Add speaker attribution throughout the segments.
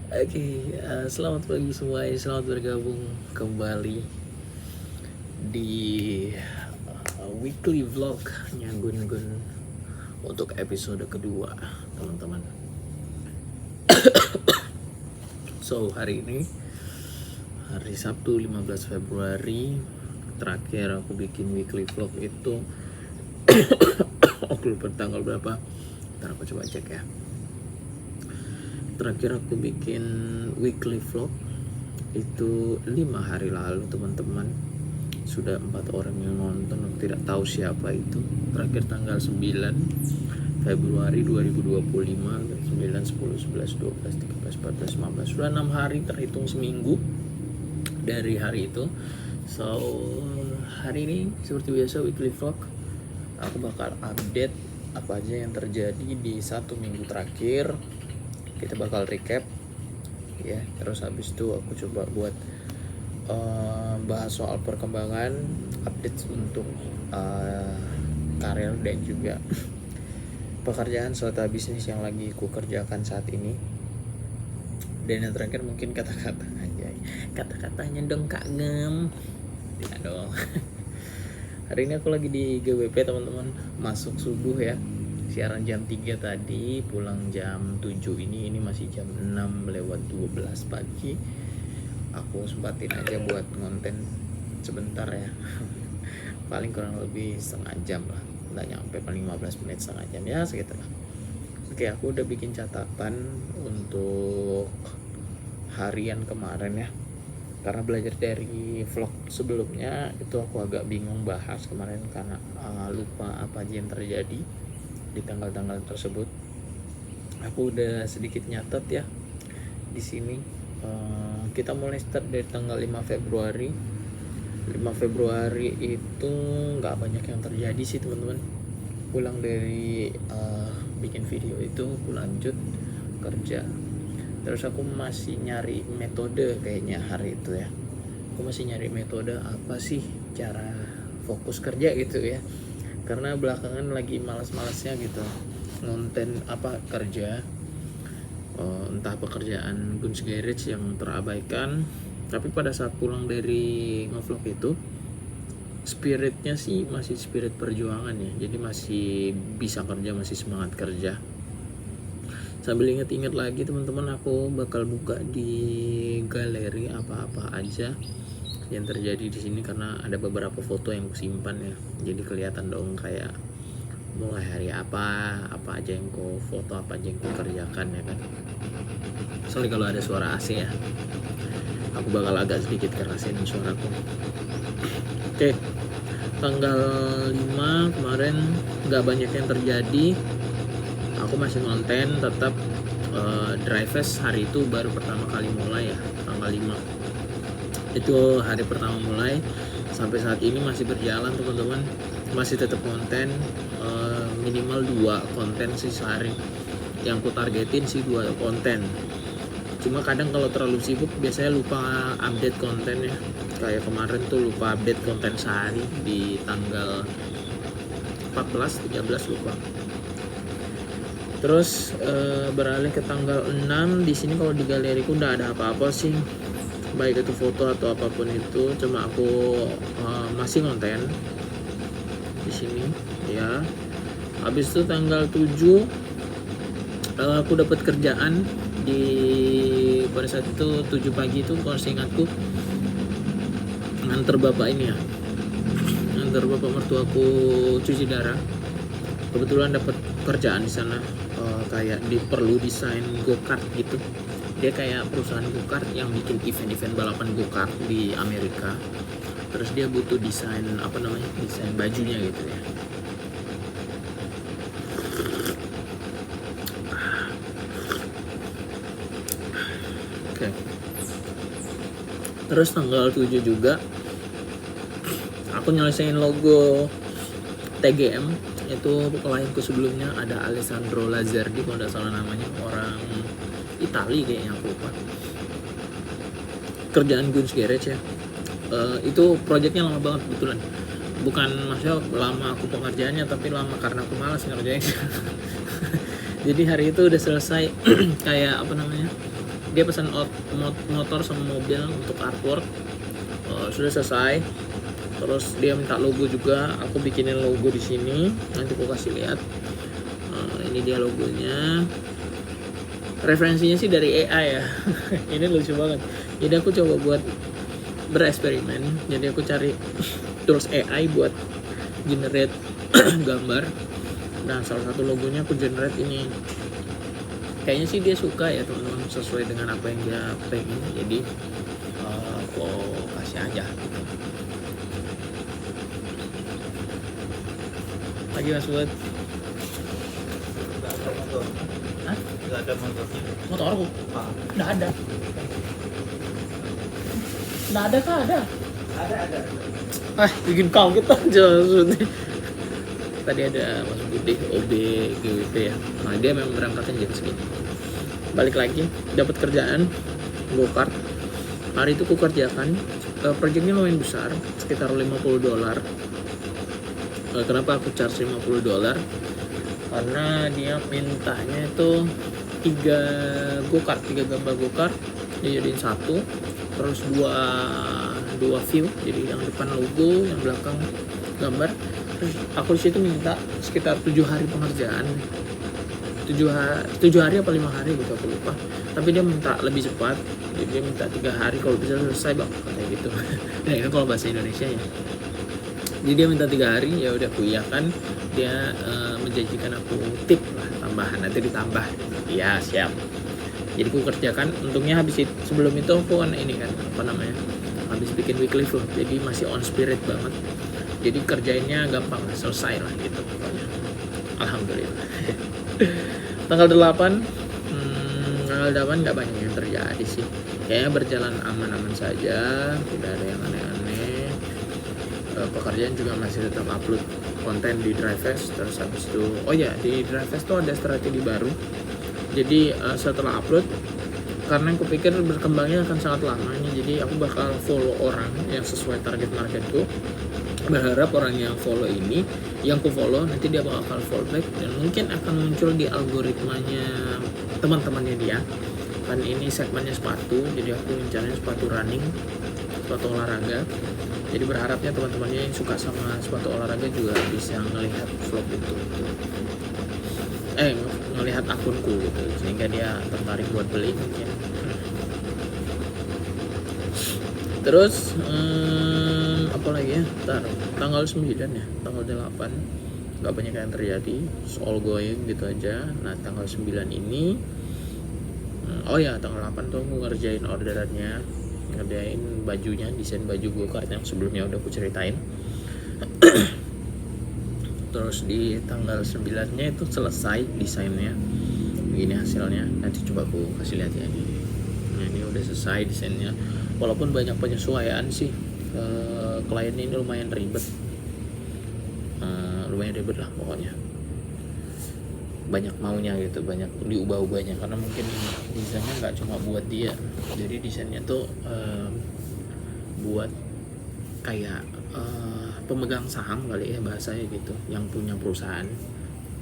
Speaker 1: Selamat pagi semuanya, selamat bergabung kembali di weekly vlognya Gun Gun untuk episode kedua, teman-teman. So, hari ini hari Sabtu 15 Februari terakhir aku bikin weekly vlog itu aku lupa tanggal berapa. Ntar aku coba cek ya. Terakhir aku bikin weekly vlog itu 5 hari lalu, teman-teman. Sudah 4 orang yang nonton, aku tidak tahu siapa itu. Terakhir tanggal 9 Februari 2025, 9, 10, 11, 12, 13, 14, 15. Sudah 6 hari terhitung seminggu dari hari itu. So, hari ini seperti biasa weekly vlog. Aku bakal update apa aja yang terjadi di 1 minggu terakhir. Kita bakal recap ya, terus habis itu aku coba buat bahas soal perkembangan, update untuk karir dan juga pekerjaan serta bisnis yang lagi ku kerjakan saat ini. Dan yang terakhir mungkin kata-katanya dong Kak Gem. Tidak dong. Hari ini aku lagi di GWP, teman-teman. Masuk subuh ya. Siaran jam 3 tadi, pulang jam 7 ini masih jam 6 lewat 12 pagi. Aku sempatin aja buat ngonten sebentar ya. Paling kurang lebih setengah jam lah, nggak nyampe, paling 15 menit, setengah jam ya segitu lah. Oke, aku udah bikin catatan untuk harian kemarin ya, karena belajar dari vlog sebelumnya itu aku agak bingung bahas kemarin karena lupa apa aja yang terjadi di tanggal-tanggal tersebut. Aku udah sedikit nyatet ya di sini. Kita mulai start dari tanggal 5 Februari. 5 Februari itu nggak banyak yang terjadi sih, teman-teman. Pulang dari bikin video itu, aku lanjut kerja. Terus aku masih nyari metode kayaknya hari itu ya. Aku masih nyari metode apa sih cara fokus kerja gitu ya. Karena belakangan lagi malas-malasnya gitu ngonten apa kerja, entah pekerjaan Guns Garage yang terabaikan. Tapi pada saat pulang dari ngevlog itu, spiritnya sih masih spirit perjuangan ya. Jadi masih bisa kerja, masih semangat kerja. Sambil inget-inget lagi, teman-teman, aku bakal buka di galeri apa-apa aja yang terjadi di sini karena ada beberapa foto yang kusimpan ya. Jadi kelihatan dong kayak mulai hari apa aja yang ku foto, apa aja yang ku kerjakan ya kan. Sorry kalau ada suara AC ya. Aku bakal agak sedikit kerasin suaraku. Oke. Tanggal 5 kemarin nggak banyak yang terjadi. Aku masih ngonten tetap. Drives hari itu baru pertama kali mulai ya, tanggal 5 itu hari pertama mulai. Sampai saat ini masih berjalan, teman-teman. Masih tetap konten, minimal 2 konten sih sehari. Yang ku targetin sih 2 konten. Cuma kadang kalau terlalu sibuk biasanya lupa update konten ya. Kayak kemarin tuh lupa update konten sehari di tanggal 14, 13 lupa. Terus beralih ke tanggal 6, di sini kalau di galeriku udah ada apa-apa sih, baik itu foto atau apapun itu. Cuma aku masih konten di sini ya. Habis itu tanggal 7 aku dapat kerjaan di pada saat itu 7 pagi itu, kalau seingatku nganter bapak ini ya, nganter bapak mertuaku cuci darah. Kebetulan dapat kerjaan di sana, kayak perlu desain go-kart gitu. Dia kayak perusahaan go-kart yang bikin event-event balapan go-kart di Amerika. Terus dia butuh desain desain bajunya gitu ya. Oke. Terus tanggal 7 juga aku nyelesain logo TGM. Itu klienku sebelumnya ada Alessandro Lazzardi kalau tidak salah namanya, orang Itali kayaknya, aku lupa. Kerjaan Guns Garage ya. Itu proyeknya lama banget kebetulan. Bukan maksudnya lama aku pengerjaannya, tapi lama karena aku malas ngerjain. Jadi hari itu udah selesai kayak dia pesan motor sama mobil untuk artwork. Sudah selesai. Terus dia minta logo juga, aku bikinin logo di sini, nanti aku kasih lihat. Ini dia logonya. Referensinya sih dari AI ya. Ini lucu banget. Jadi aku coba buat bereksperimen. Jadi aku cari tools AI buat generate gambar. Nah, salah satu logonya aku generate ini. Kayaknya sih dia suka ya teman-teman, sesuai dengan apa yang dia pengen. Jadi aku kasih aja gitu. Lagi Mas Bud. Hah?
Speaker 2: Nggak ada motor.
Speaker 1: Motor aku? Nggak ada. Nggak ada kah? Ada. Bikin kaget aja maksudnya. Tadi ada Mas Budi OB GWP ya. Nah dia memang berangkatnya jam segini. Balik lagi, dapat kerjaan go-kart. Hari itu ku kerjakan. Projectnya lumayan besar, sekitar $50. Kenapa aku charge $50? Karena dia mintanya itu 3 gambar go-kart dijadiin satu, terus dua view, jadi yang depan logo, yang belakang gambar. Terus aku di situ minta sekitar 7 hari pengerjaan, 7 hari apa 5 hari gitu aku lupa. Tapi dia minta lebih cepat, jadi dia minta 3 hari kalau bisa selesai bang, kayak gitu. Nah itu kalau bahasa Indonesia ya. Jadi dia minta 3 hari, ya udah aku iyakan. Dia menjanjikan aku tip lah tambahan, nanti ditambah. Ya siap. Jadi aku kerjakan. Untungnya habis itu, sebelum itu aku kan ini kan habis bikin weekly vlog, jadi masih on spirit banget. Jadi kerjainnya gampang, selesai lah gitu pokoknya. Alhamdulillah. Tanggal 8 nggak banyak yang terjadi sih. Kayaknya berjalan aman-aman saja, tidak ada yang aneh-aneh. Pekerjaan juga masih tetap upload konten di Drivefest. Terus habis itu, di Drivefest tuh ada strategi baru. Jadi setelah upload, karena aku pikir berkembangnya akan sangat lama ini, jadi aku bakal follow orang yang sesuai target marketku. Berharap orang yang follow ini, yang ku follow nanti dia bakal follow back, dan mungkin akan muncul di algoritmanya teman-temannya dia. Kan ini segmennya sepatu, jadi aku rencananya sepatu running, sepatu olahraga. Jadi berharapnya teman-temannya yang suka sama sepatu olahraga juga bisa melihat vlog itu, melihat akunku gitu, sehingga dia tertarik buat beli mungkin. Terus apa lagi ya? Tanggal 9 ya, tanggal 8 nggak banyak yang terjadi, all going gitu aja. Nah tanggal 9 ini tanggal 8 tuh aku ngerjain orderannya, ngerjain bajunya, desain baju go-kart yang sebelumnya udah aku ceritain. Terus di tanggal 9 nya itu selesai desainnya, begini hasilnya. Nanti coba aku kasih lihat ya ini. Nah ini udah selesai desainnya, walaupun banyak penyesuaian sih. Klien ini lumayan ribet lah pokoknya, banyak maunya gitu, banyak diubah-ubahnya, karena mungkin desainnya nggak cuma buat dia, jadi desainnya tuh buat kayak pemegang saham kali ya bahasanya gitu, yang punya perusahaan,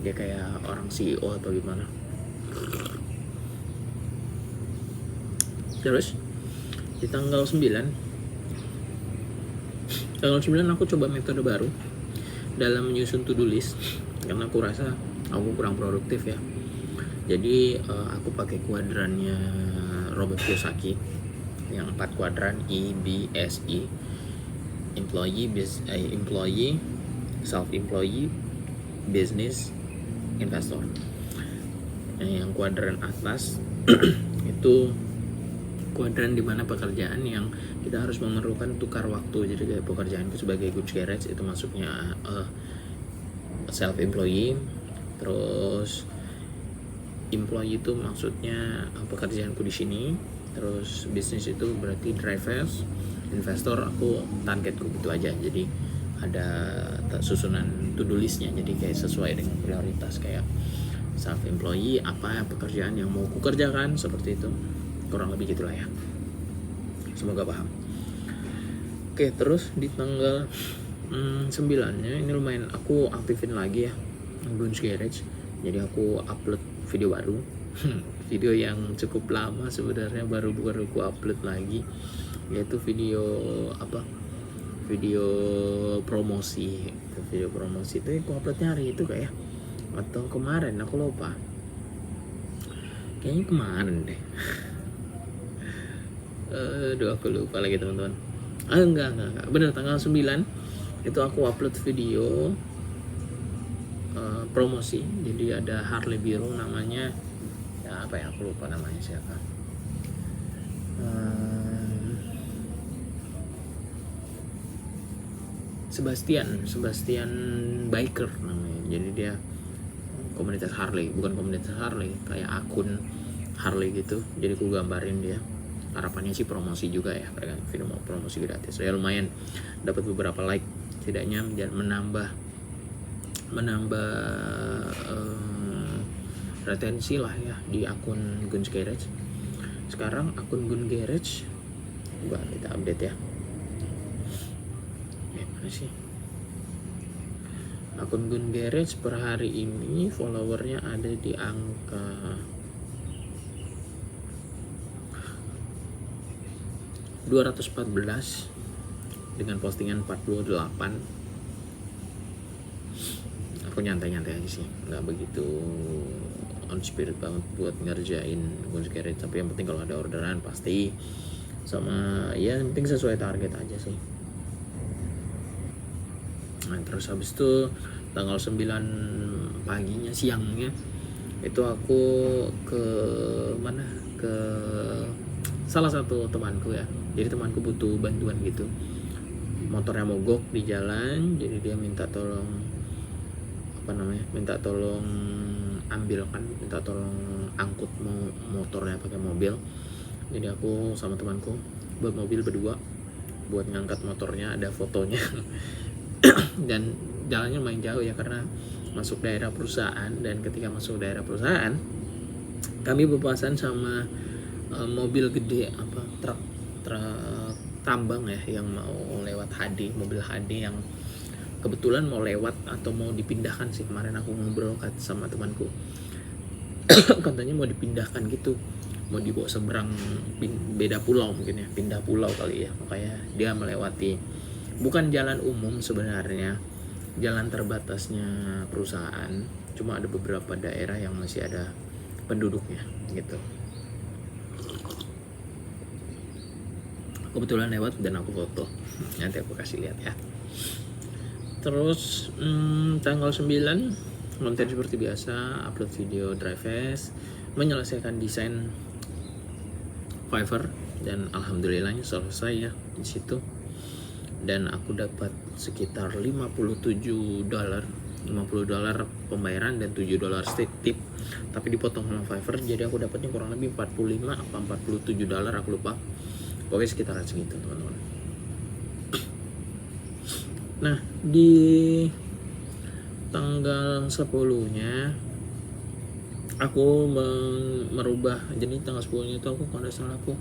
Speaker 1: dia kayak orang CEO atau gimana. Terus di tanggal 9 aku coba metode baru dalam menyusun to do list, karena aku rasa aku kurang produktif ya. Jadi aku pakai kuadrannya Robert Kiyosaki yang 4 kuadran, E, B, S, E. Employee, self-employee, business, investor. Nah, yang kuadran atas itu kuadran dimana pekerjaan yang kita harus memerlukan tukar waktu. Jadi kayak pekerjaanku sebagai goods garage itu masuknya self-employee. Terus employee itu maksudnya pekerjaanku di sini. Terus bisnis itu berarti drivers. Investor aku targetku gitu aja. Jadi ada susunan to-do listnya, jadi kayak sesuai dengan prioritas. Kayak self-employee, apa pekerjaan yang mau kukerjakan, seperti itu, kurang lebih gitulah ya, semoga paham. Oke, terus di tanggal 9 nya ini lumayan aku aktifin lagi ya Boons Garage. Jadi aku upload video baru video yang cukup lama sebenarnya, baru ku upload lagi, yaitu video video promosi. Video promosi itu aku uploadnya hari itu kayak, atau kemarin aku lupa, kayaknya kemarin deh. Aduh, aku lupa lagi teman-teman. Enggak, bener, tanggal 9 itu aku upload video promosi. Jadi ada Harley biru namanya, ya apa ya, aku lupa namanya siapa. Sebastian Biker namanya. Jadi dia komunitas Harley, bukan komunitas Harley, kayak akun Harley gitu. Jadi aku gambarin dia. Harapannya sih promosi juga ya, mereka video mau promosi gratis. Ya lumayan dapat beberapa like, setidaknya menambah retensi lah ya di akun Guns Garage. Sekarang akun Guns Garage, coba kita update ya. Mana sih? Akun Guns Garage per hari ini followernya ada di angka 214 dengan postingan 48. Aku nyantai-nyantai aja sih, nggak begitu on spirit banget buat ngerjain Guns Garage, tapi yang penting kalau ada orderan pasti, sama ya yang penting sesuai target aja sih. Nah terus habis itu tanggal 9 paginya, siangnya itu aku ke mana, ke salah satu temanku ya. Jadi temanku butuh bantuan gitu, motornya mogok di jalan, jadi dia minta tolong minta tolong ambilkan, minta tolong angkut motornya pakai mobil. Jadi aku sama temanku buat mobil berdua buat ngangkat motornya, ada fotonya. Dan jalannya lumayan jauh ya, karena masuk daerah perusahaan, dan ketika masuk daerah perusahaan kami berpapasan sama mobil gede, truk tambang ya, yang mau lewat HD, mobil HD yang kebetulan mau lewat atau mau dipindahkan sih. Kemarin aku ngobrol sama temanku, katanya mau dipindahkan gitu, mau dibawa seberang, beda pulau mungkin ya, pindah pulau kali ya. Makanya dia melewati bukan jalan umum sebenarnya, jalan terbatasnya perusahaan, cuma ada beberapa daerah yang masih ada penduduknya gitu. Kebetulan lewat dan aku foto, nanti aku kasih lihat ya. Terus tanggal 9 konten seperti biasa, upload video drive-S, menyelesaikan desain Fiverr, dan alhamdulillahnya selesai ya di situ. Dan aku dapat sekitar $57 pembayaran dan $7 state tip, tapi dipotong sama Fiverr, jadi aku dapatnya kurang lebih 45 apa $47, aku lupa, pokoknya sekitaran segitu teman-teman. Nah di tanggal 10-nya aku merubah, jadi tanggal 10-nya itu aku kalau salah aku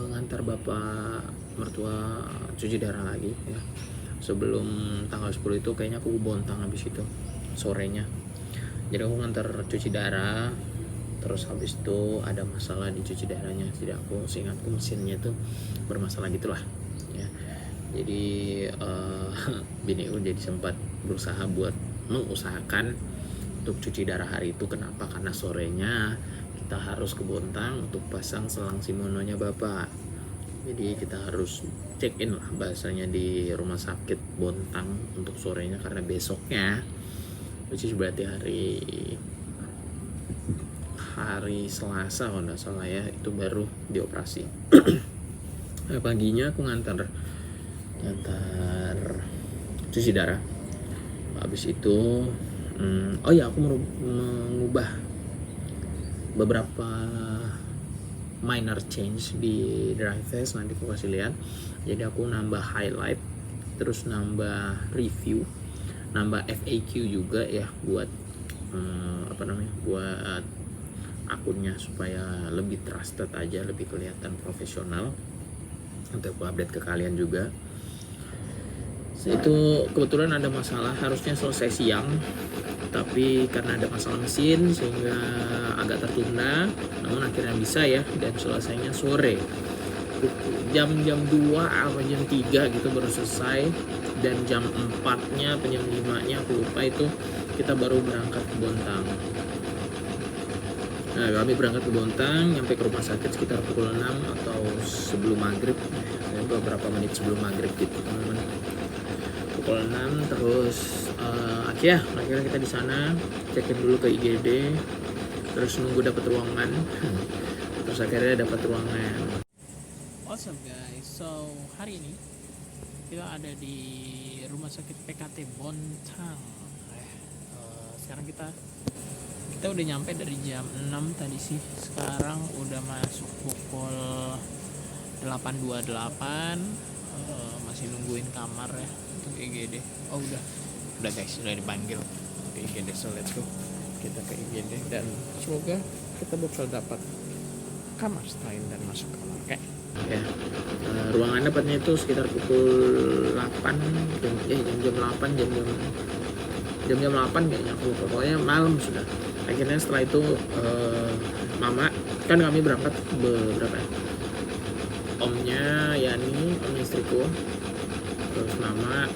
Speaker 1: ngantar bapak mertua cuci darah lagi ya. Sebelum tanggal 10 itu kayaknya aku bontang habis itu sorenya, jadi aku ngantar cuci darah. Terus habis itu ada masalah di cuci darahnya, tidak, aku seingatku mesinnya tuh bermasalah gitulah ya. Jadi biniku jadi sempat berusaha buat mengusahakan untuk cuci darah hari itu. Kenapa? Karena sorenya kita harus ke Bontang untuk pasang selang simononya bapak. Jadi kita harus check in lah bahasanya di rumah sakit Bontang untuk sorenya, karena besoknya, which is berarti hari Selasa kalau nggak salah ya, itu baru dioperasi. Nah, paginya aku ngantar cuci darah. Habis itu oh ya, aku mengubah beberapa minor change di drive-S, nanti aku kasih lihat. Jadi aku nambah highlight, terus nambah review, nambah FAQ juga ya, buat buat akunnya supaya lebih trusted aja, lebih kelihatan profesional. Nanti aku update ke kalian juga. Itu kebetulan ada masalah, harusnya selesai siang, tapi karena ada masalah mesin sehingga agak tertunda, namun akhirnya bisa ya, dan selesainya sore jam 2 atau jam 3 gitu baru selesai, dan jam 4-nya atau jam 5-nya aku lupa itu kita baru berangkat ke Bontang. Nah, kami berangkat ke Bontang, nyampe ke rumah sakit sekitar pukul 6 atau sebelum maghrib, beberapa menit sebelum maghrib gitu teman-teman. Pukul 6 terus akhirnya kita di sana check-in dulu ke IGD, terus nunggu dapat ruangan. Terus akhirnya dapat ruangan. What's up guys? So hari ini kita ada di rumah sakit PKT Bontang. Sekarang kita udah nyampe dari jam 6 tadi sih. Sekarang udah masuk pukul 8.28. Masih nungguin kamar ya untuk IGD. Oh udah guys, udah dipanggil ke IGD. So let's go, kita ke IGD dan semoga kita bakal dapat kamar setelah ini dan masuk kamar. Oke. Ya, ruangan dapatnya itu sekitar pukul 8 jam 8 jam 8 kayaknya, aku lupa, pokoknya malam sudah. Akhirnya setelah itu mama, kan kami berangkat berapa ya, omnya Yani, omnya istriku, terus mama,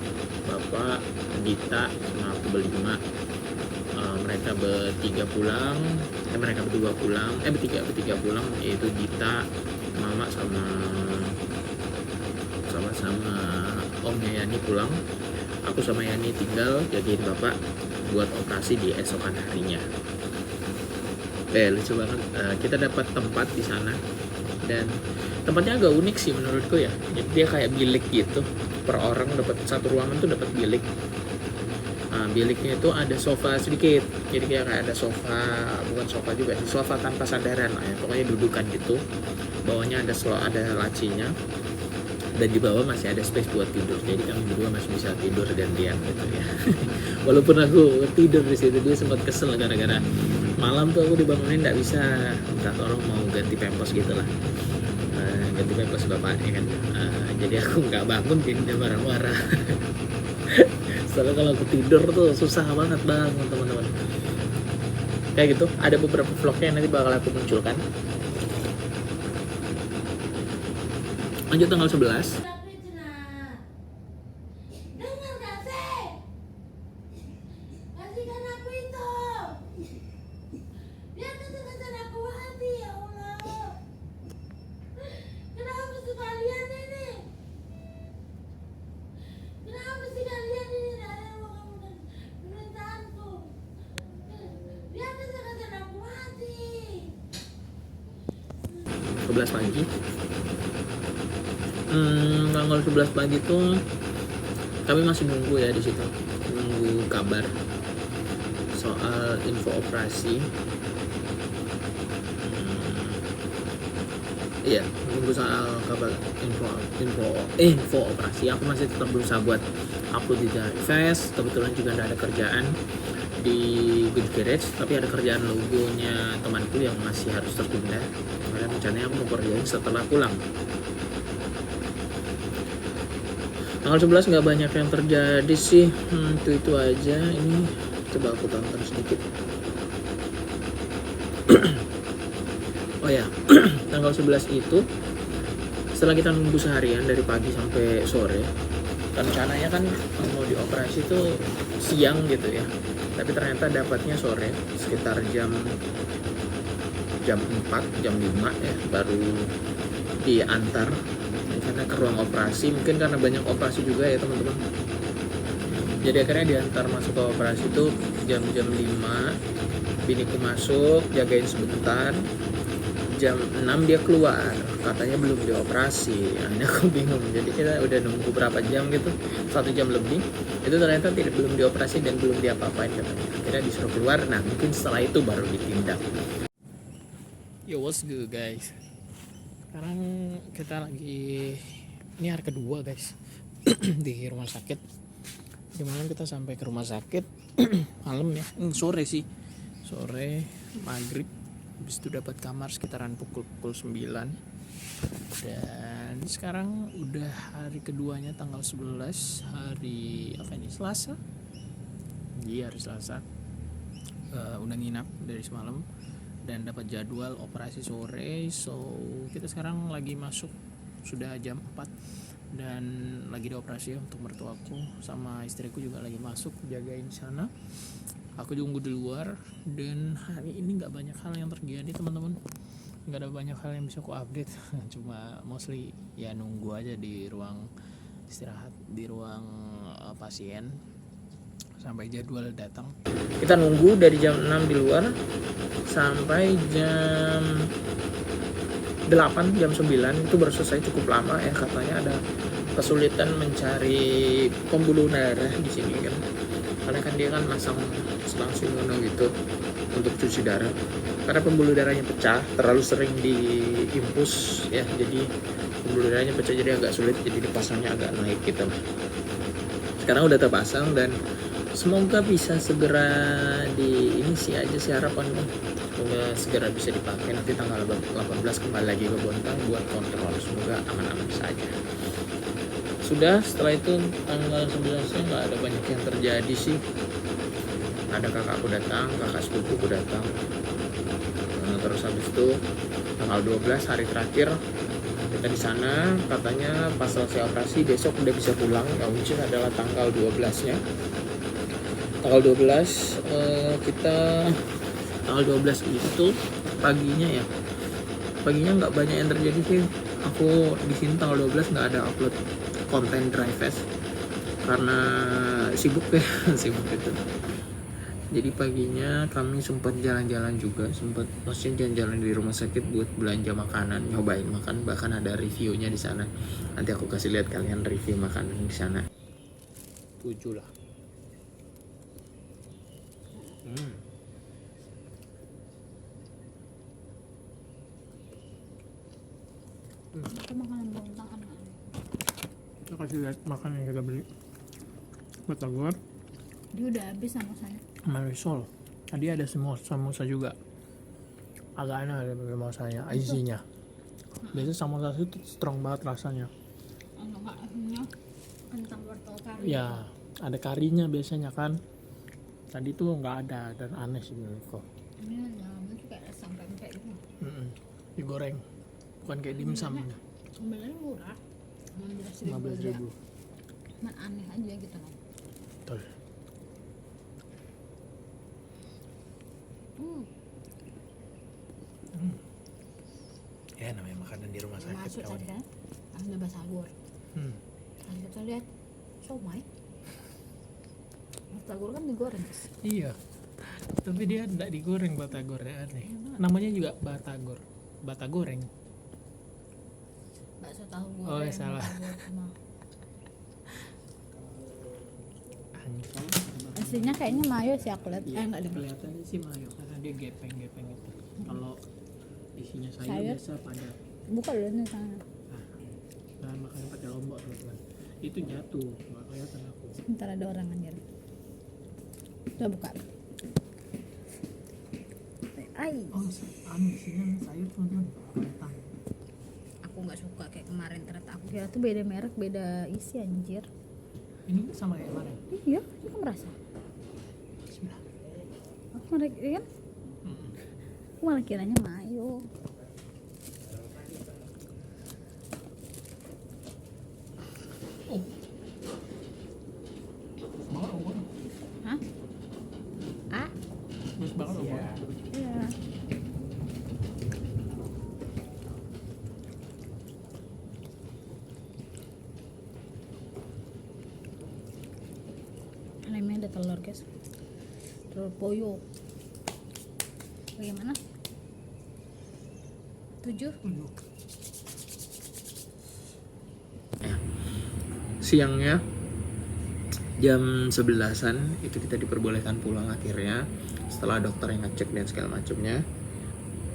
Speaker 1: bapak, Dita, sama aku berlima. Mereka bertiga pulang, mereka berdua pulang, bertiga pulang, yaitu Dita, mama sama omnya Yani pulang. Aku sama Yani tinggal jagain bapak buat operasi di esokan harinya. Lucu banget, kita dapat tempat di sana dan tempatnya agak unik sih menurutku ya. Jadi dia kayak bilik gitu, per orang dapat satu ruangan tuh dapat bilik. Biliknya itu ada sofa sedikit, jadi kayak ada sofa, bukan sofa juga sih, sofa tanpa sandaran lah ya, pokoknya dudukan gitu. Bawahnya ada lacinya, dan di bawah masih ada space buat tidur, jadi kami berdua masih bisa tidur gantian gitu ya. Walaupun aku tidur di situ, dia sempat kesel gara-gara malam tuh aku dibangunin nggak bisa, minta tolong mau ganti pampers gitu lah, ganti pampers bapaknya kan. Jadi aku nggak bangun, jadi dia marah-marah. Soalnya kalau aku tidur tuh susah banget bangun teman-teman. Kayak gitu, ada beberapa vlognya yang nanti bakal aku munculkan. Lanjut tanggal 11. Pagi. Tanggal 11 pagi tuh kami masih nunggu ya di situ, nunggu kabar soal info operasi. Iya, nunggu soal kabar info operasi. Aku masih tetap berusaha buat upload di Face. Kebetulan juga ada kerjaan di Good Garage, tapi ada kerjaan logonya temanku yang masih harus tertunda. Karena rencananya aku mau kerjain setelah pulang. Tanggal 11 nggak banyak yang terjadi sih, itu aja. Ini coba aku tonton sedikit. Oh ya, tanggal 11 itu setelah kita nunggu seharian dari pagi sampai sore, rencananya kan mau dioperasi itu siang gitu ya, tapi ternyata dapatnya sore sekitar jam 4, jam 5 ya baru diantar karena ke ruang operasi. Mungkin karena banyak operasi juga ya teman-teman, jadi akhirnya diantar masuk ke operasi itu jam 5. Biniku masuk, jagain sebentar, jam 6 dia keluar, katanya belum dioperasi. Akhirnya aku bingung, jadi kita udah nunggu berapa jam gitu, 1 jam lebih, itu ternyata belum dioperasi dan belum diapa-apain katanya. Akhirnya disuruh keluar, nah mungkin setelah itu baru ditindak. Yo, what's good guys, sekarang kita lagi, ini hari kedua guys di rumah sakit. Gimana kita sampai ke rumah sakit malam ya, sore maghrib. Habis itu dapat kamar sekitaran pukul 9. Dan sekarang udah hari keduanya, tanggal 11, hari apa ini, Selasa. Iya, hari Selasa. udah nginap dari semalam dan dapat jadwal operasi sore. So kita sekarang lagi masuk, sudah jam 4 dan lagi dioperasi untuk mertuaku, sama istriku juga lagi masuk jagain sana. Aku tunggu di luar dan hari ini nggak banyak hal yang terjadi teman-teman, nggak ada banyak hal yang bisa aku update. Cuma mostly ya nunggu aja di ruang istirahat, di ruang pasien sampai jadwal datang. Kita nunggu dari jam 6 di luar sampai jam 8, jam 9 itu baru selesai, cukup lama ya. Katanya ada kesulitan mencari pembuluh darah di sini kan, karena kan dia kan masang selang sinono gitu untuk cuci darah, karena pembuluh darahnya pecah, terlalu sering diimpus ya, jadi pembuluh darahnya pecah, jadi agak sulit, jadi dipasangnya agak naik gitu. Sekarang udah terpasang dan semoga bisa segera diinisi aja sih harapannya. Semoga segera bisa dipakai, nanti tanggal 18 kembali lagi ke Bontang buat kontrol, semoga aman-aman saja. Sudah, setelah itu tanggal 11-nya nggak ada banyak yang terjadi sih. Ada kakakku datang, kakak sepupuku datang. Terus habis itu tanggal 12 hari terakhir kita di sana, katanya pas selesai operasi besok udah bisa pulang. Ya which adalah tanggal 12-nya. Tanggal 12 kita tanggal 12 itu paginya nggak banyak yang terjadi sih. Aku di sini tanggal 12 nggak ada upload konten dry fest karena sibuk ya. Sibuk itu. Jadi paginya kami sempat jalan-jalan juga, maksudnya jalan-jalan di rumah sakit buat belanja makanan, nyobain makan, bahkan ada reviewnya di sana. Nanti aku kasih lihat kalian review makanan di sana. 7 lah.
Speaker 2: Itu makanan Bontang anak-anak.
Speaker 1: Kita kasih lihat makanan yang kita beli. Batagor.
Speaker 2: Dia udah habis sama saya.
Speaker 1: Marisol. Tadi ada samosa juga. Agak enak ada samosanya, isinya. Biasanya samosa itu strong banget rasanya.
Speaker 2: Enggak, akhirnya kentang wortel kari.
Speaker 1: Ya, ada karinya biasanya kan. Tadi tuh nggak ada dan aneh sih menurutku.
Speaker 2: Ini namanya juga asam pempek itu.
Speaker 1: Digoreng, bukan kayak dimsum.
Speaker 2: Sebenarnya murah,
Speaker 1: 15.000.
Speaker 2: Cuman aneh aja gitu loh.
Speaker 1: Betul. Ya namanya makanan di rumah sakit
Speaker 2: Masuk
Speaker 1: kawan.
Speaker 2: tadi kan, ada batagor. Nah, kita lihat somai. Batagor kan digoreng guys.
Speaker 1: Iya, tapi dia tidak digoreng batagornya, aneh. Namanya juga batagor, batagoreng.
Speaker 2: Bakso tahu
Speaker 1: Oh,
Speaker 2: goreng.
Speaker 1: salah.
Speaker 2: Batagor sama.
Speaker 1: Anjing.
Speaker 2: Aslinya kayaknya mayo sih aku lihat.
Speaker 1: Iya,
Speaker 2: Enggak deh.
Speaker 1: kelihatannya sih mayo karena dia gepeng-gepeng itu. Kalau isinya sayur
Speaker 2: Sayur?
Speaker 1: biasa padat.
Speaker 2: Buka dulu nih sana.
Speaker 1: Nah, makanya pakai lombok teman-teman. Itu jatuh, nggak kelihatan aku.
Speaker 2: Ntar ada orang anjir. Udah buka. Ai.
Speaker 1: Oh, isinya sayur teman-teman. Kentang.
Speaker 2: Aku nggak suka kayak kemarin, ternyata aku kira tuh beda merek, beda isi anjir.
Speaker 1: Ini sama kayak kemarin.
Speaker 2: Iya, aku merasa.
Speaker 1: Bismillah.
Speaker 2: Aku mereka iya kan? Aku malah kiranya mayo.
Speaker 1: Oh. Banget obat.
Speaker 2: Hah? Ah?
Speaker 1: Bagus banget obat.
Speaker 2: Iya. Lemnya ada telur guys, telur poyo. Bagaimana? 7?
Speaker 1: Siangnya jam 11-an itu kita diperbolehkan pulang akhirnya setelah dokter yang ngecek dan segala macamnya.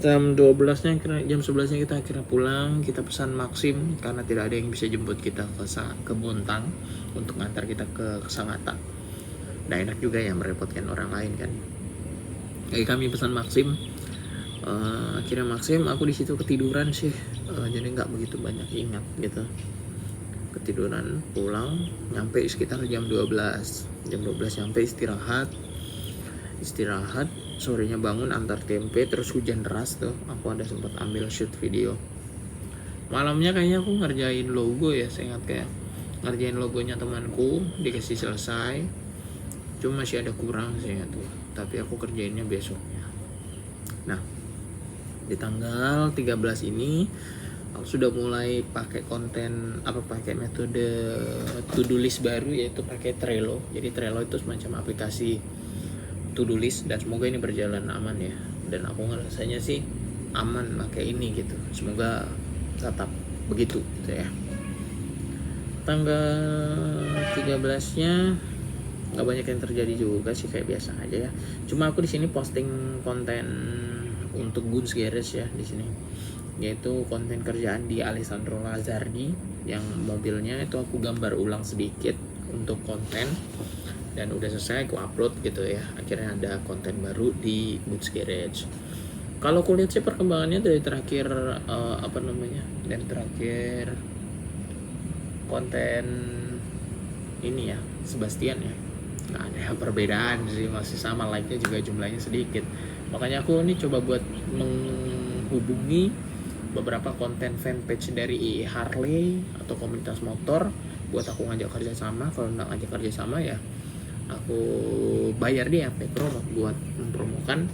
Speaker 1: Jam 12-nya jam 11-nya kita akhirnya pulang. Kita pesan Maxim karena tidak ada yang bisa jemput kita ke Bontang untuk ngantar kita ke Sangatta. Nah, enak juga ya merepotkan orang lain kan. Jadi kami pesan Maxim. Akhirnya Maxim, aku di situ ketiduran sih. Jadi nggak begitu banyak ingat gitu. Ketiduran, pulang, nyampe sekitar jam 12 nyampe istirahat sorenya bangun antar tempe, terus hujan deras tuh, aku ada sempat ambil shoot video. Malamnya kayaknya aku ngerjain logo ya, saya ingat kayak ngerjain logonya temanku, dikasih selesai, cuma masih ada kurang sih tuh, tapi aku kerjainnya besoknya. Nah, di tanggal 13 ini aku sudah mulai pakai pakai metode to do list baru, yaitu pakai Trello. Jadi Trello itu semacam aplikasi to do list, dan semoga ini berjalan aman ya, dan aku ngerasanya sih aman pakai ini gitu, semoga tetap begitu gitu ya. Tanggal 13-nya nggak banyak yang terjadi juga sih, kayak biasa aja ya. Cuma aku di sini posting konten untuk Guns Garage ya di sini, yaitu konten kerjaan di Alessandro Lazzardi yang mobilnya itu aku gambar ulang sedikit untuk konten, dan udah selesai aku upload gitu ya. Akhirnya ada konten baru di Guns Garage. Kalau aku lihat sih perkembangannya dari terakhir dari terakhir konten ini ya, Sebastian ya, nggak ada perbedaan sih, masih sama, like-nya juga jumlahnya sedikit. Makanya aku ini coba buat menghubungi beberapa konten fanpage dari Harley atau komunitas motor buat aku ngajak kerja sama. Kalau nggak ngajak kerja sama ya aku bayar dia promo buat mempromokan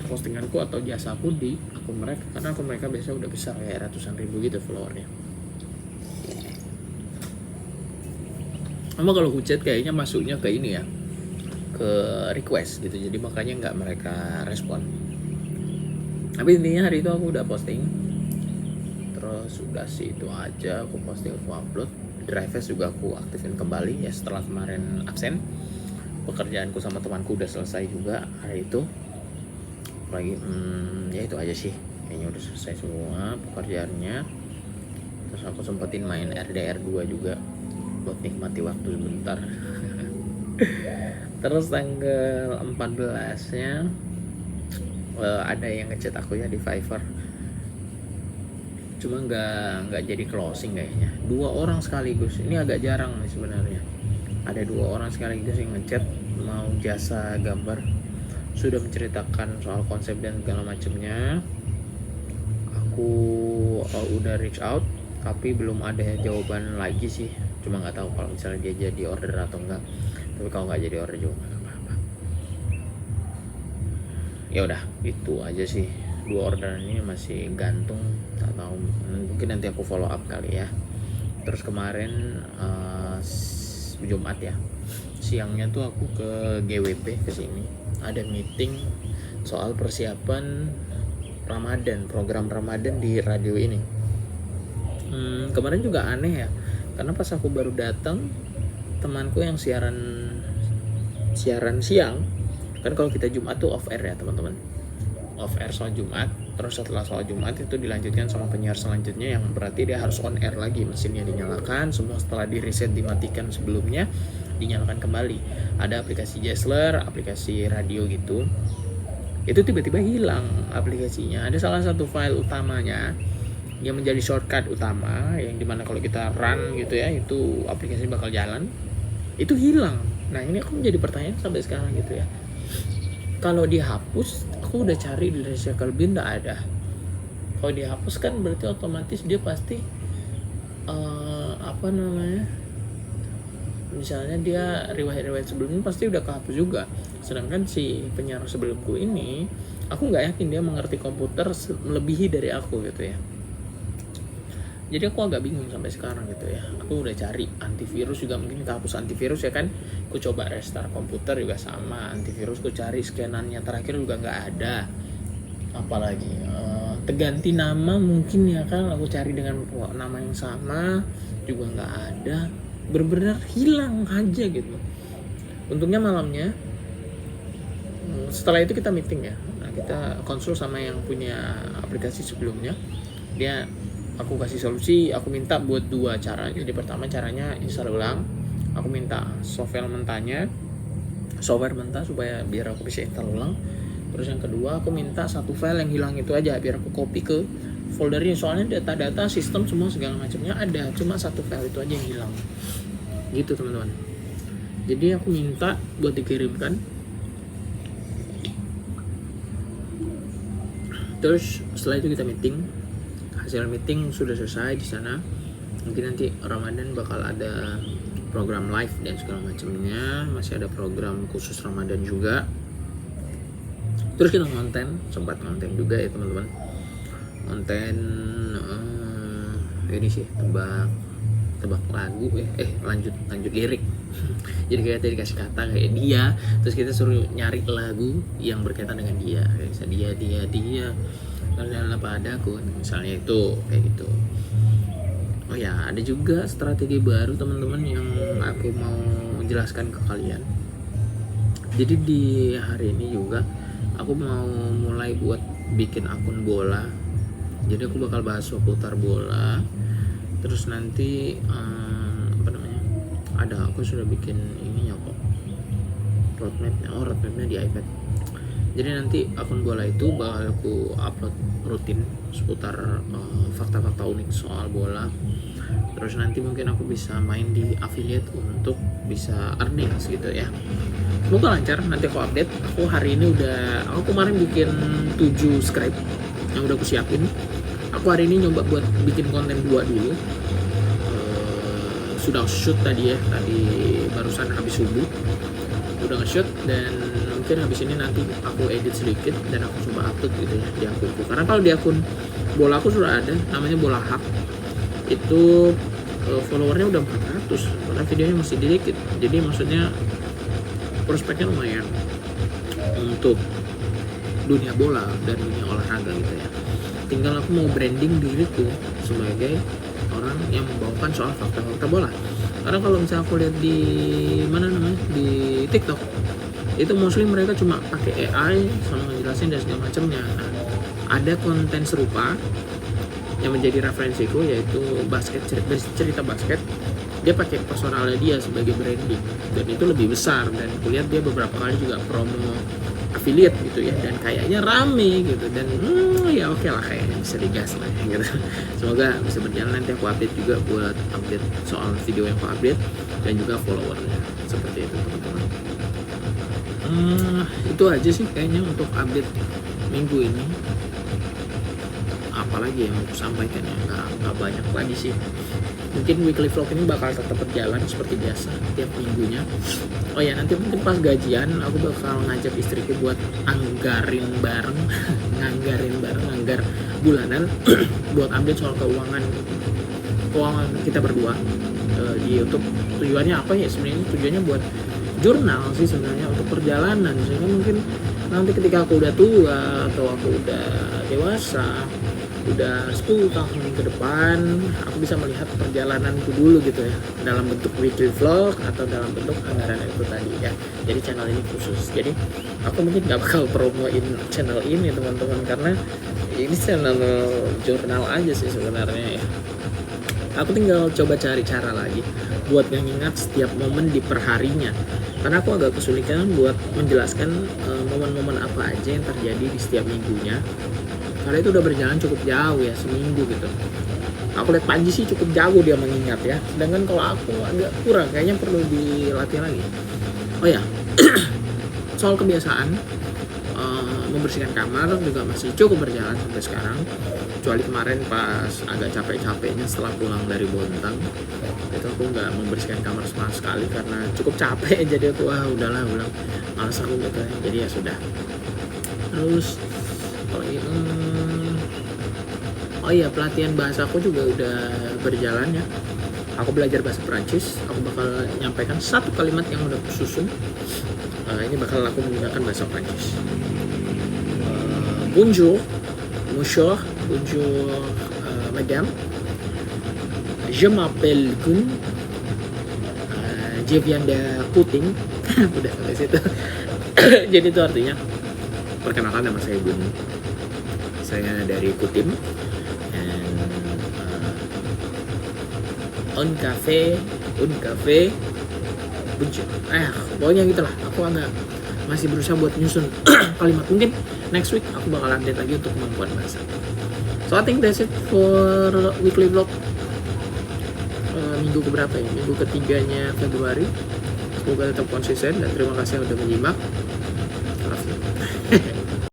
Speaker 1: postinganku atau jasaku di akun mereka, karena akun mereka biasanya udah besar ya, ratusan ribu gitu followernya. Sama kalau Hucet kayaknya masuknya ke ini ya, ke request gitu, jadi makanya nggak mereka respon. Tapi intinya hari itu aku udah posting, terus udah sih itu aja, aku posting, aku upload. Drive juga aku aktifin kembali ya setelah kemarin absen. Pekerjaanku sama temanku udah selesai juga hari itu. Lagi ya itu aja sih, kayaknya udah selesai semua pekerjaannya. Terus aku sempetin main RDR 2 juga buat nikmati waktu sebentar. Terus tanggal 14-nya ada yang ngechat aku ya di Fiverr, cuma nggak jadi closing kayaknya. 2 orang sekaligus, ini agak jarang nih sebenarnya, ada 2 orang sekaligus yang ngechat mau jasa gambar. Sudah menceritakan soal konsep dan segala macamnya. Aku udah reach out, tapi belum ada jawaban lagi sih. Cuma nggak tahu kalau misalnya dia jadi order atau enggak. Tapi kalau nggak jadi order juga nggak apa-apa. Ya udah, itu aja sih. 2 orderan ini masih gantung, tak tahu, mungkin nanti aku follow up kali ya. Terus kemarin Jumat ya, siangnya tuh aku ke GWP ke sini. Ada meeting soal persiapan Ramadan, program Ramadan di radio ini. Kemarin juga aneh ya, karena pas aku baru datang, temanku yang siaran siang, kan kalau kita Jumat tuh off air ya teman-teman, off air soal Jumat. Terus setelah soal Jumat itu dilanjutkan sama penyiar selanjutnya, yang berarti dia harus on air lagi, mesinnya dinyalakan semua, setelah di reset dimatikan sebelumnya dinyalakan kembali. Ada aplikasi Jazler, aplikasi radio gitu, itu tiba-tiba hilang aplikasinya. Ada salah satu file utamanya yang menjadi shortcut utama, yang dimana kalau kita run gitu ya, itu aplikasi bakal jalan, itu hilang. Nah ini aku menjadi pertanyaan sampai sekarang gitu ya, kalau dihapus, aku udah cari di recycle bin nggak ada. Kalau dihapus kan berarti otomatis dia pasti misalnya dia riwayat sebelumnya pasti udah kehapus juga. Sedangkan si penyiar sebelumku ini, aku nggak yakin dia mengerti komputer melebihi dari aku gitu ya. Jadi aku agak bingung sampai sekarang gitu ya. Aku udah cari antivirus juga, mungkin kehapus antivirus ya kan. Aku coba restart komputer juga sama, antivirus aku cari scanannya terakhir juga nggak ada. Apalagi terganti nama mungkin ya kan, aku cari dengan nama yang sama juga nggak ada. Bener-bener hilang aja gitu. Untungnya malamnya setelah itu kita meeting ya. Nah, kita konsul sama yang punya aplikasi sebelumnya. Aku kasih solusi, aku minta buat 2 cara. Jadi pertama caranya install ulang. Aku minta software mentah supaya biar aku bisa install ulang. Terus yang kedua aku minta 1 file yang hilang itu aja, biar aku copy ke foldernya. Soalnya data-data sistem semua segala macamnya ada, cuma 1 file itu aja yang hilang. Gitu teman-teman. Jadi aku minta buat dikirimkan Terus setelah itu kita meeting, hasil meeting sudah selesai di sana. Mungkin nanti Ramadan bakal ada program live dan segala macamnya, masih ada program khusus Ramadan juga. Terus kita sempat ngonten juga ya teman-teman. Konten ini sih tebak lagu lanjut lirik. Jadi kita dikasih kata kayak dia, terus kita suruh nyari lagu yang berkaitan dengan dia, kayak misalnya dia karena padaku misalnya, itu kayak gitu. Oh ya, ada juga strategi baru teman-teman yang aku mau jelaskan ke kalian. Jadi di hari ini juga aku mau mulai buat bikin akun bola. Jadi aku bakal bahas seputar bola. Terus nanti aku sudah bikin ininya kok, roadmapnya di iPad. Jadi nanti akun bola itu bakal aku upload rutin seputar fakta-fakta unik soal bola. Terus nanti mungkin aku bisa main di affiliate untuk bisa earnings gitu ya. Semoga lancar, nanti aku update. Aku hari ini aku kemarin bikin 7 script yang udah aku siapin. Aku hari ini nyoba buat bikin konten 2 dulu. Sudah shoot tadi barusan habis subuh udah nge-shoot, dan mungkin habis ini nanti aku edit sedikit dan aku coba upload gitu ya di akunku. Karena kalau di akun bola aku sudah ada, namanya Bola Hak. Itu followernya udah 400 karena videonya masih dikit. Jadi maksudnya prospeknya lumayan untuk dunia bola dan dunia olahraga gitu ya. Tinggal aku mau branding diriku sebagai orang yang membawakan soal fakta-fakta bola. Karena kalau misalnya aku lihat di di TikTok, itu mostly mereka cuma pakai AI sama ngejelasin dan segala macamnya. Nah, ada konten serupa yang menjadi referensiku, yaitu cerita basket. Dia pakai personalnya dia sebagai branding, dan itu lebih besar, dan kulihat dia beberapa kali juga promo affiliate gitu ya, dan kayaknya rame gitu, dan ya oke lah, kayaknya bisa digas lah gitu. Semoga bisa berjalan. Nanti aku update juga buat update soal video yang aku update dan juga followernya, seperti itu teman-teman. Itu aja sih kayaknya untuk update minggu ini. Apalagi yang mau aku sampaikan ya, nggak banyak lagi sih. Mungkin weekly vlog ini bakal tetap berjalan seperti biasa tiap minggunya. Oh ya, nanti mungkin pas gajian aku bakal ngajak istriku buat anggar bulanan buat update soal keuangan kita berdua di YouTube. Tujuannya apa ya sebenarnya? Tujuannya buat jurnal sih sebenarnya, untuk perjalanan, sehingga mungkin nanti ketika aku udah tua atau aku udah dewasa, udah 10 tahun ke depan, aku bisa melihat perjalananku dulu gitu ya, dalam bentuk weekly vlog atau dalam bentuk anggaran itu tadi ya. Jadi channel ini khusus, jadi aku mungkin gak bakal promoin channel ini teman-teman, karena ini channel jurnal aja sih sebenarnya ya. Aku tinggal coba cari cara lagi buat mengingat setiap momen di perharinya, karena aku agak kesulitan buat menjelaskan momen-momen apa aja yang terjadi di setiap minggunya. Karena itu udah berjalan cukup jauh ya, seminggu gitu. Aku lihat Panji sih cukup jago dia mengingat ya, sedangkan kalau aku agak kurang, kayaknya perlu dilatih lagi. Oh ya, soal kebiasaan membersihkan kamar juga masih cukup berjalan sampai sekarang, kecuali kemarin pas agak capek-capeknya setelah pulang dari Bontang, itu aku nggak membersihkan kamar sama sekali karena cukup capek. Jadi aku udahlah, malas aku gitu, jadi ya sudah. Terus oh iya, pelatihan bahasa aku juga udah berjalan ya. Aku belajar bahasa Perancis. Aku bakal nyampaikan satu kalimat yang udah aku susun. Ini bakal aku menggunakan bahasa Perancis. Bonjour, monsieur, bonjour, madame. Je m'appelle Gun. Je viens de Puting. Udah sampai situ. Jadi itu artinya, perkenalkan, nama saya Gun. Saya dari Kutim. Un cafe, pokoknya gitulah. Aku masih berusaha buat nyusun kalimat. Mungkin next week aku bakal update lagi untuk kemampuan bahasa. So I think that's it for weekly vlog minggu keberapa ya? Minggu ketiganya Februari. Semoga tetap konsisten dan terima kasih yang udah menyimak.